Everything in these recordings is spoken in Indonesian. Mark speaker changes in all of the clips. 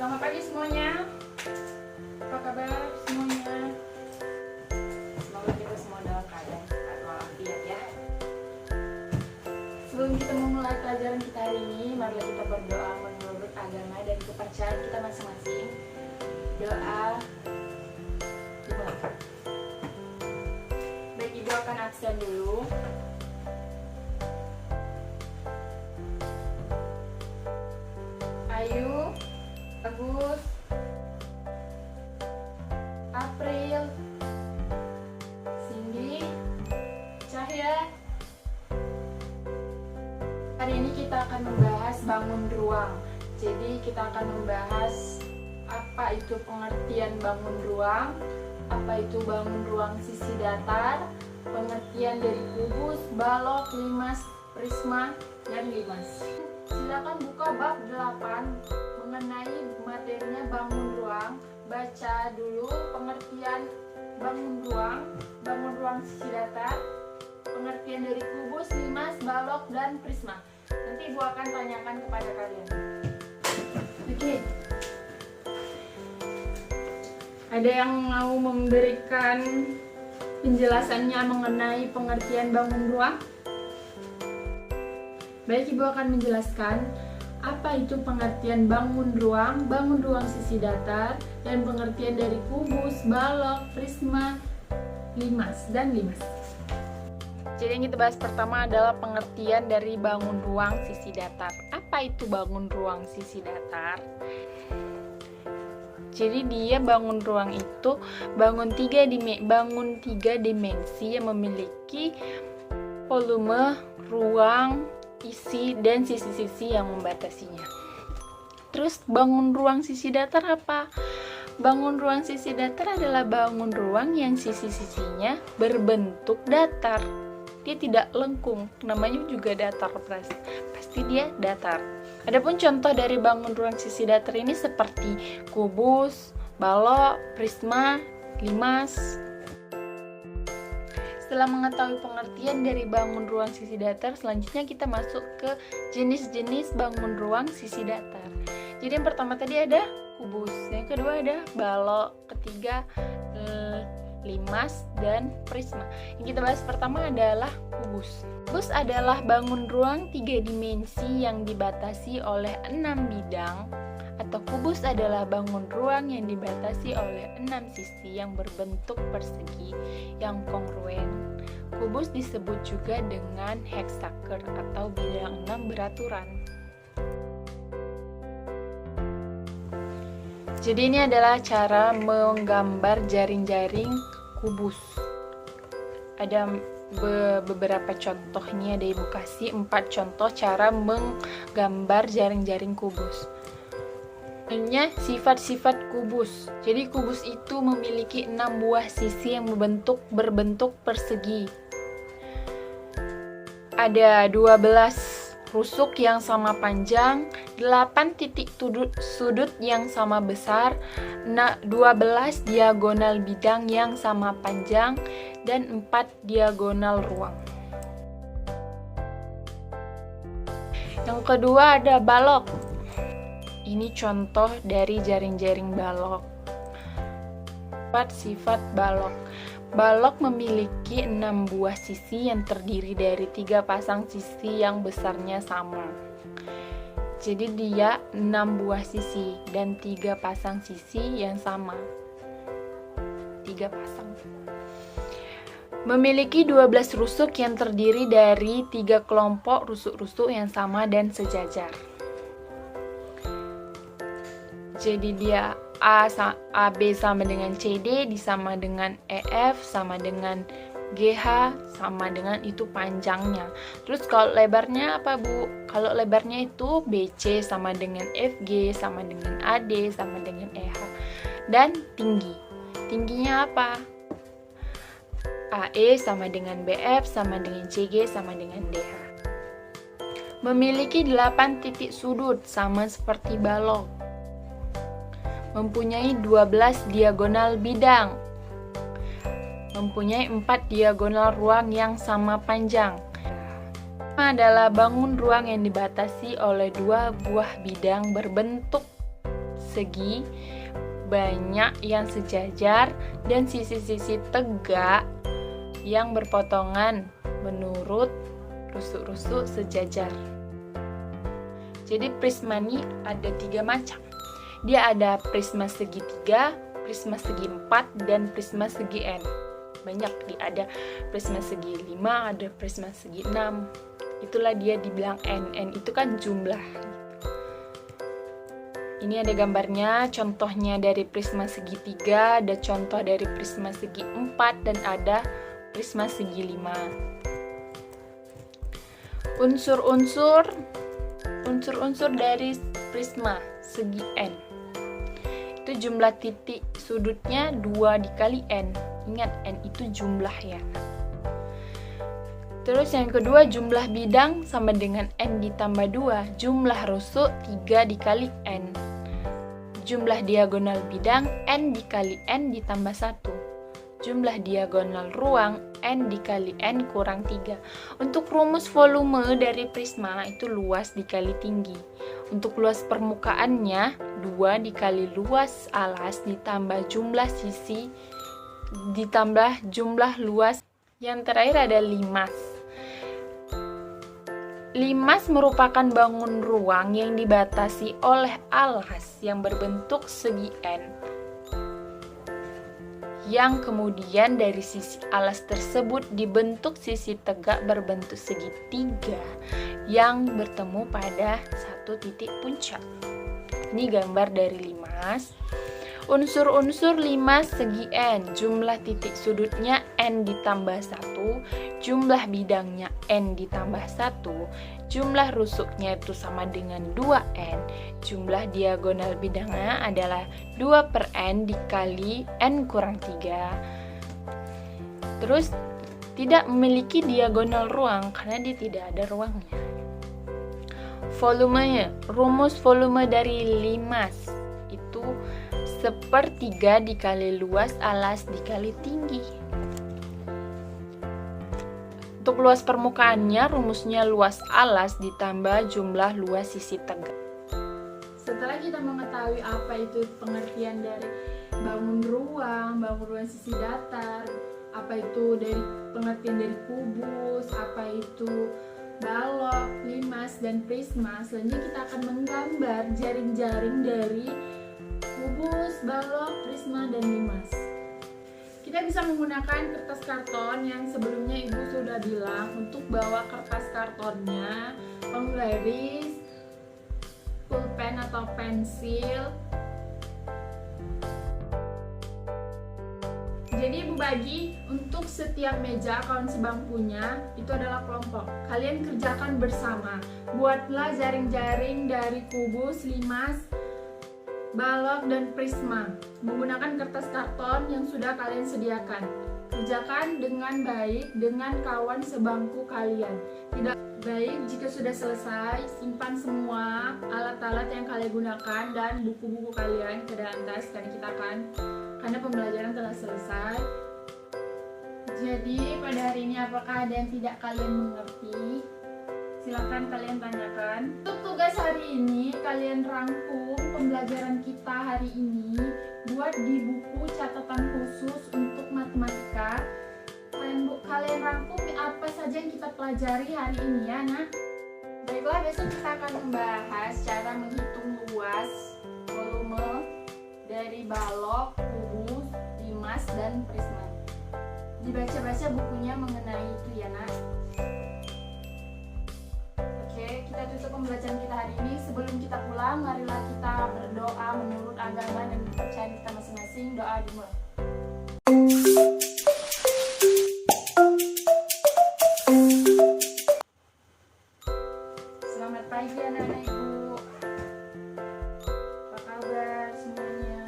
Speaker 1: Selamat pagi semuanya. Apa kabar semuanya? Semoga kita semua dalam keadaan sehat walafiat ya. Sebelum kita memulai pelajaran kita hari ini, marilah kita berdoa menurut agama dan kepercayaan kita masing-masing. Doa dimulai. Baik, Ibu akan absen dulu. Ayu, Agus, April, Cindy, Cahya. Hari ini kita akan membahas bangun ruang. Jadi kita akan membahas apa itu pengertian bangun ruang, apa itu bangun ruang sisi datar, pengertian dari kubus, balok, limas, prisma, dan limas. Silakan buka bab 8 mengenai materinya bangun ruang. Baca dulu pengertian bangun ruang sisi datar, pengertian dari kubus, limas, balok, dan prisma. Nanti Ibu akan tanyakan kepada kalian. Oke. Ada yang mau memberikan penjelasannya mengenai pengertian bangun ruang? Baik, Ibu akan menjelaskan apa itu pengertian bangun ruang sisi datar, dan pengertian dari kubus, balok, prisma, limas, dan limas. Jadi yang kita bahas pertama adalah pengertian dari bangun ruang sisi datar. Apa itu bangun ruang sisi datar? Jadi dia bangun ruang itu bangun tiga dimensi yang memiliki volume, ruang, isi, dan sisi-sisi yang membatasinya. Terus bangun ruang sisi datar apa? Bangun ruang sisi datar adalah bangun ruang yang sisi-sisinya berbentuk datar. Dia tidak lengkung, namanya juga datar, pasti dia datar. Adapun contoh dari bangun ruang sisi datar ini seperti kubus, balok, prisma, limas. Setelah mengetahui pengertian dari bangun ruang sisi datar, selanjutnya kita masuk ke jenis-jenis bangun ruang sisi datar. Jadi yang pertama tadi ada kubus, yang kedua ada balok, ketiga limas, dan prisma. Yang kita bahas pertama adalah kubus. Kubus adalah bangun ruang 3 dimensi yang dibatasi oleh 6 bidang, atau kubus adalah bangun ruang yang dibatasi oleh 6 sisi yang berbentuk persegi yang kongruen. Kubus disebut juga dengan hexagon atau bidang 6 beraturan. Jadi ini adalah cara menggambar jaring-jaring kubus. Ada beberapa contoh, ini ada Ibu kasih 4 contoh cara menggambar jaring-jaring kubus. Selanjutnya sifat-sifat kubus. Jadi kubus itu memiliki 6 buah sisi yang berbentuk persegi. Ada 12 rusuk yang sama panjang, 8 titik sudut yang sama besar, 12 diagonal bidang yang sama panjang, dan 4 diagonal ruang. Yang kedua ada balok. Ini contoh dari jaring-jaring balok. 4 sifat balok. Balok memiliki 6 buah sisi yang terdiri dari 3 pasang sisi yang besarnya sama. Jadi dia 6 buah sisi dan 3 pasang sisi yang sama. 3 pasang. Memiliki 12 rusuk yang terdiri dari 3 kelompok rusuk-rusuk yang sama dan sejajar. Jadi dia AB sama dengan CD, disama dengan EF, sama dengan GH, sama dengan itu panjangnya. Terus kalau lebarnya apa, Bu? Kalau lebarnya itu BC sama dengan FG, sama dengan AD, sama dengan EH. Dan tinggi. Tingginya apa? AE sama dengan BF, sama dengan CG, sama dengan DH. Memiliki 8 titik sudut, sama seperti balok. Mempunyai 12 diagonal bidang. Mempunyai 4 diagonal ruang yang sama panjang. Adalah bangun ruang yang dibatasi oleh 2 buah bidang berbentuk segi, banyak yang sejajar, dan sisi-sisi tegak yang berpotongan menurut rusuk-rusuk sejajar. Jadi prisma ini ada 3 macam. Dia ada prisma segitiga, prisma segi 4, dan prisma segi N. Banyak, ada prisma segi 5, ada prisma segi 6. Itulah dia dibilang N. N itu kan jumlah. Ini ada gambarnya, contohnya dari prisma segitiga, ada contoh dari prisma segi 4, dan ada prisma segi 5. Unsur-unsur dari prisma segi N. Itu jumlah titik sudutnya 2 dikali N. Ingat, N itu jumlah ya. Terus yang kedua, jumlah bidang sama dengan N ditambah 2. Jumlah rusuk 3 dikali N. Jumlah diagonal bidang N dikali N ditambah 1. Jumlah diagonal ruang N dikali N kurang 3. Untuk rumus volume dari prisma itu luas dikali tinggi. Untuk luas permukaannya 2 dikali luas alas ditambah jumlah sisi ditambah jumlah luas. Yang terakhir ada limas. Limas merupakan bangun ruang yang dibatasi oleh alas yang berbentuk segi N, yang kemudian dari sisi alas tersebut dibentuk sisi tegak berbentuk segitiga yang bertemu pada satu titik puncak. Ini gambar dari limas. Unsur-unsur limas segi N, jumlah titik sudutnya N ditambah 1, jumlah bidangnya N ditambah 1, jumlah rusuknya itu sama dengan 2N, jumlah diagonal bidangnya adalah 2 per N dikali N kurang 3. Terus tidak memiliki diagonal ruang karena dia tidak ada ruangnya. Volumenya, rumus volume dari limas itu 1/3 dikali luas alas dikali tinggi. Untuk luas permukaannya, rumusnya luas alas ditambah jumlah luas sisi tegak. Setelah kita mengetahui apa itu pengertian dari bangun ruang sisi datar, apa itu dari pengertian dari kubus, apa itu balok, limas, dan prisma, selanjutnya kita akan menggambar jaring-jaring dari kubus, balok, prisma, dan limas. Kita bisa menggunakan kertas karton yang sebelumnya ibu sudah bilang untuk bawa kertas kartonnya, penggaris, pulpen atau pensil. Jadi ibu bagi untuk setiap meja kawan sebangkunya itu adalah kelompok. Kalian kerjakan bersama. Buatlah jaring-jaring dari kubus, limas, balok, dan prisma menggunakan kertas karton yang sudah kalian sediakan. Kerjakan dengan baik dengan kawan sebangku kalian. Tidak baik jika sudah selesai, simpan semua alat-alat yang kalian gunakan dan buku-buku kalian ke dalam tas karena pembelajaran telah selesai. Jadi pada hari ini apakah ada yang tidak kalian mengerti? Silahkan kalian tanyakan. Untuk tugas hari ini, kalian rangkum pembelajaran kita hari ini, buat di buku catatan khusus untuk matematika. Kalian rangkum apa saja yang kita pelajari hari ini ya, nah. Baiklah, besok kita akan membahas cara menghitung luas volume dari balok, kubus, limas, dan prisma. Dibaca-baca bukunya mengenai itu ya, nak. Kita tutup pembelajaran kita hari ini. Sebelum kita pulang, marilah kita berdoa menurut agama dan kepercayaan kita masing-masing. Doa dimulai. Selamat pagi anak-anak ibu. Apa kabar semuanya?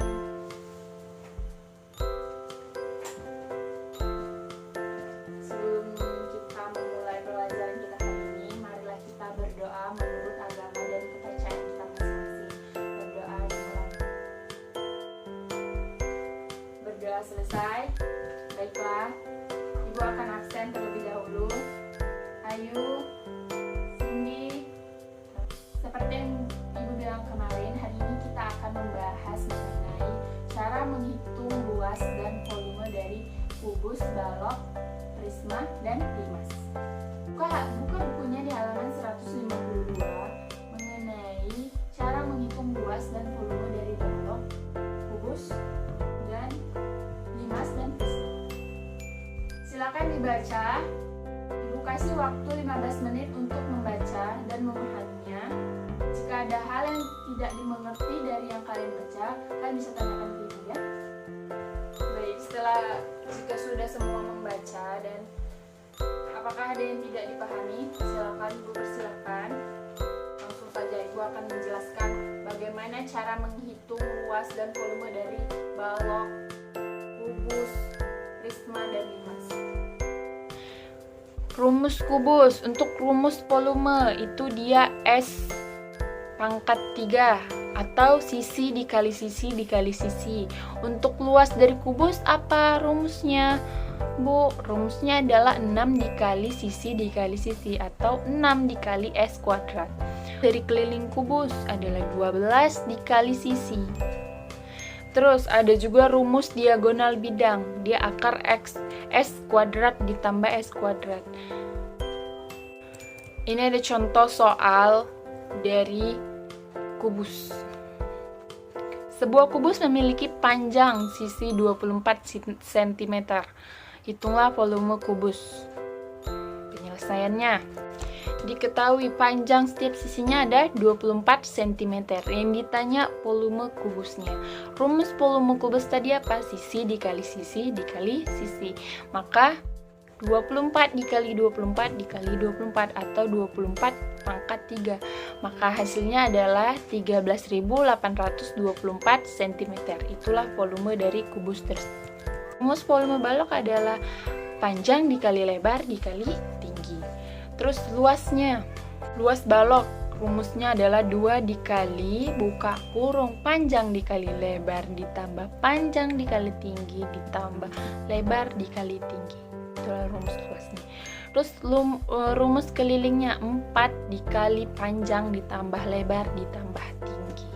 Speaker 1: Sebelum kita memulai pelajaran kita hari ini, marilah kita berdoa menurut agama dan kepercayaan kita masing-masing. Berdoa dimulai. Berdoa selesai. Baiklah, ibu akan absen terlebih dahulu. Ayu, Cindy, seperti yang ibu bilang kemarin, hari ini kita akan membahas luas dan volume dari kubus, balok, prisma, dan limas. Buka bukunya di halaman 152 mengenai cara menghitung luas dan volume dari balok, kubus, dan limas, dan prisma. Silakan dibaca. Ibu kasih waktu 15 menit untuk membaca dan memahaminya. Jika ada hal yang tidak dimengerti dari yang kalian baca, kalian bisa tanyakan ke ibu ya. Baik, jika sudah semua membaca dan apakah ada yang tidak dipahami, silakan ibu persilakan. Langsung saja ibu akan menjelaskan bagaimana cara menghitung luas dan volume dari balok, kubus, prisma, dan limas. Rumus kubus. Untuk rumus volume itu dia S pangkat 3 atau sisi dikali sisi dikali sisi. Untuk luas dari kubus apa rumusnya? Bu, rumusnya adalah 6 dikali sisi atau 6 dikali S kuadrat. Dari keliling kubus adalah 12 dikali sisi. Terus ada juga rumus diagonal bidang. Dia akar X S kuadrat ditambah S kuadrat. Ini ada contoh soal dari kubus. Sebuah kubus memiliki panjang sisi 24 cm. Hitunglah volume kubus. Penyelesaiannya. Diketahui panjang setiap sisinya ada 24 cm. Yang ditanya volume kubusnya. Rumus volume kubus tadi apa? Sisi dikali sisi dikali sisi. Maka 24 dikali 24 dikali 24 atau 24 pangkat 3. Maka hasilnya adalah 13.824 cm. Itulah volume dari kubus tersebut. Rumus volume balok adalah panjang dikali lebar dikali tinggi. Terus luasnya. Luas balok rumusnya adalah 2 dikali buka kurung panjang dikali lebar ditambah panjang dikali tinggi ditambah lebar dikali tinggi. Itulah rumus luasnya. Terus rumus kelilingnya 4 dikali panjang ditambah lebar ditambah tinggi.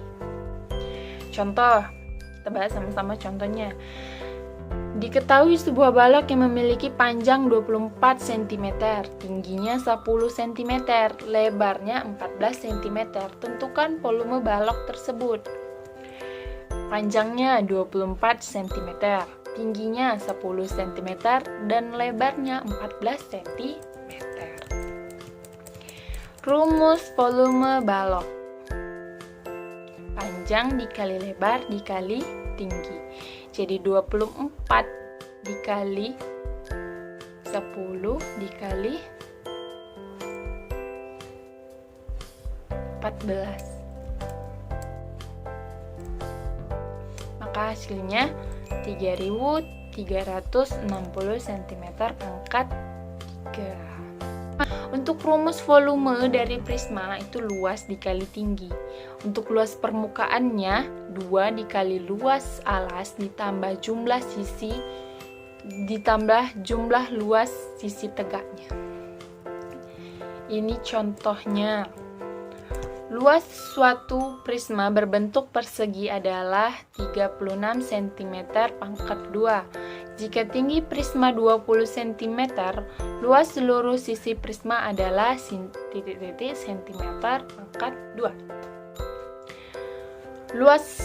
Speaker 1: Contoh, kita bahas sama-sama contohnya. Diketahui sebuah balok yang memiliki panjang 24 cm, tingginya 10 cm, lebarnya 14 cm. Tentukan volume balok tersebut. Panjangnya 24 cm, tingginya 10 cm, dan lebarnya 14 cm. Rumus volume balok. Panjang dikali lebar dikali tinggi. Jadi 24 dikali 10 dikali 14. Maka hasilnya 3.360 cm pangkat 3. Untuk rumus volume dari prisma itu luas dikali tinggi. Untuk luas permukaannya 2 dikali luas alas ditambah jumlah sisi ditambah jumlah luas sisi tegaknya. Ini contohnya. Luas suatu prisma berbentuk persegi adalah 36 cm pangkat 2. Jika tinggi prisma 20 cm, luas seluruh sisi prisma adalah cm pangkat 2. Luas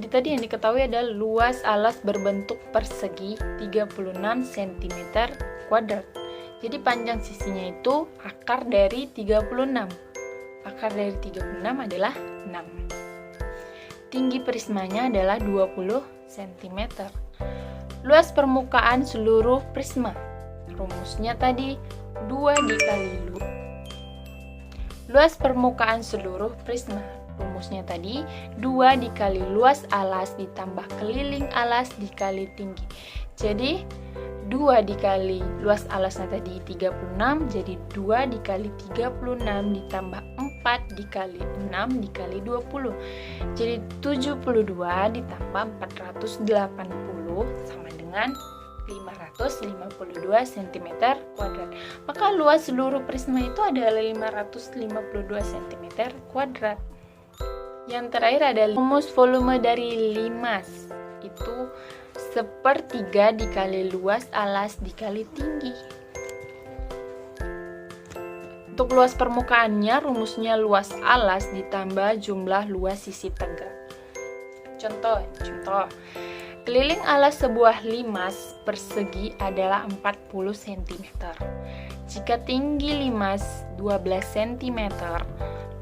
Speaker 1: tadi yang diketahui adalah luas alas berbentuk persegi 36 cm kuadrat. Jadi panjang sisinya itu akar dari 36. Akar dari 36 adalah 6. Tinggi prismanya adalah 20 cm. Luas permukaan seluruh prisma. Rumusnya tadi 2 dikali luas permukaan seluruh prisma. Rumusnya tadi 2 dikali luas alas ditambah keliling alas dikali tinggi. Jadi 2 dikali luas alasnya tadi 36, jadi 2 dikali 36 ditambah 4 dikali 6 dikali 20. Jadi 72 ditambah 480 sama dengan 552 cm kuadrat. Maka luas seluruh prisma itu adalah 552 cm kuadrat. Yang terakhir adalah rumus volume dari limas. Itu 1/3 dikali luas alas dikali tinggi. Untuk luas permukaannya, rumusnya luas alas ditambah jumlah luas sisi tegak. Contoh. Keliling alas sebuah limas persegi adalah 40 cm. Jika tinggi limas 12 cm,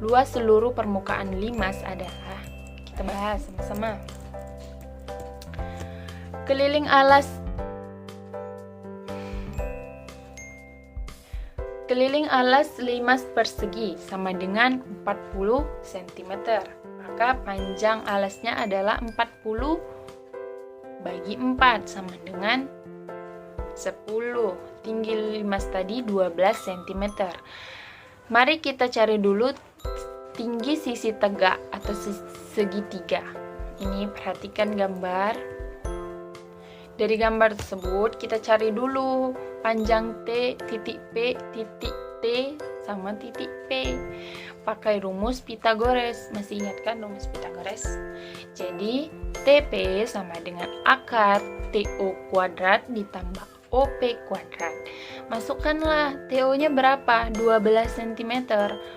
Speaker 1: luas seluruh permukaan limas adalah, kita bahas sama-sama. Keliling alas limas persegi sama dengan 40 cm. Maka panjang alasnya adalah 40 bagi 4 sama dengan 10. Tinggi limas tadi 12 cm. Mari kita cari dulu tinggi sisi tegak atau segitiga. Ini perhatikan gambar. Dari gambar tersebut kita cari dulu panjang T, titik P, titik T, sama titik P. Pakai rumus Pythagoras. Masih ingat kan rumus Pythagoras? Jadi TP sama dengan akar TO kuadrat ditambah OP kuadrat. Masukkanlah TO-nya berapa? 12 cm.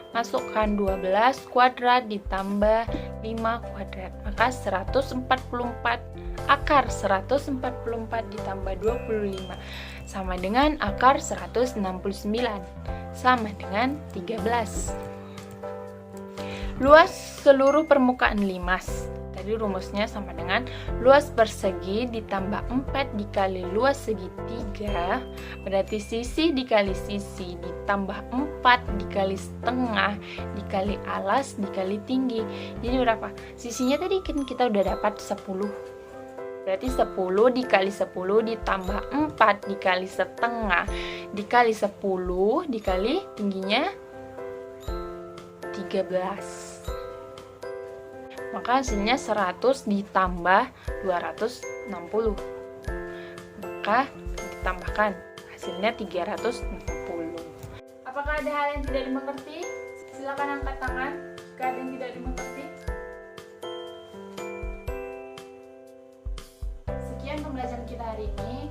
Speaker 1: Masukkan 12 kuadrat ditambah 5 kuadrat. Maka 144. Akar 144 ditambah 25 sama dengan akar 169 sama dengan 13. Luas seluruh permukaan limas. Tadi rumusnya sama dengan luas persegi ditambah 4 dikali luas segitiga, berarti sisi dikali sisi ditambah 4 dikali setengah dikali alas dikali tinggi. Jadi berapa? Sisinya tadi kan kita udah dapat 10. Berarti 10 dikali 10 ditambah 4 dikali setengah dikali 10 dikali tingginya 13. Maka hasilnya 100 ditambah 260. Maka ditambahkan hasilnya 360. Apakah ada hal yang tidak dimengerti? Silakan angkat tangan jika ada yang tidak dimengerti. Sekian pembelajaran kita hari ini.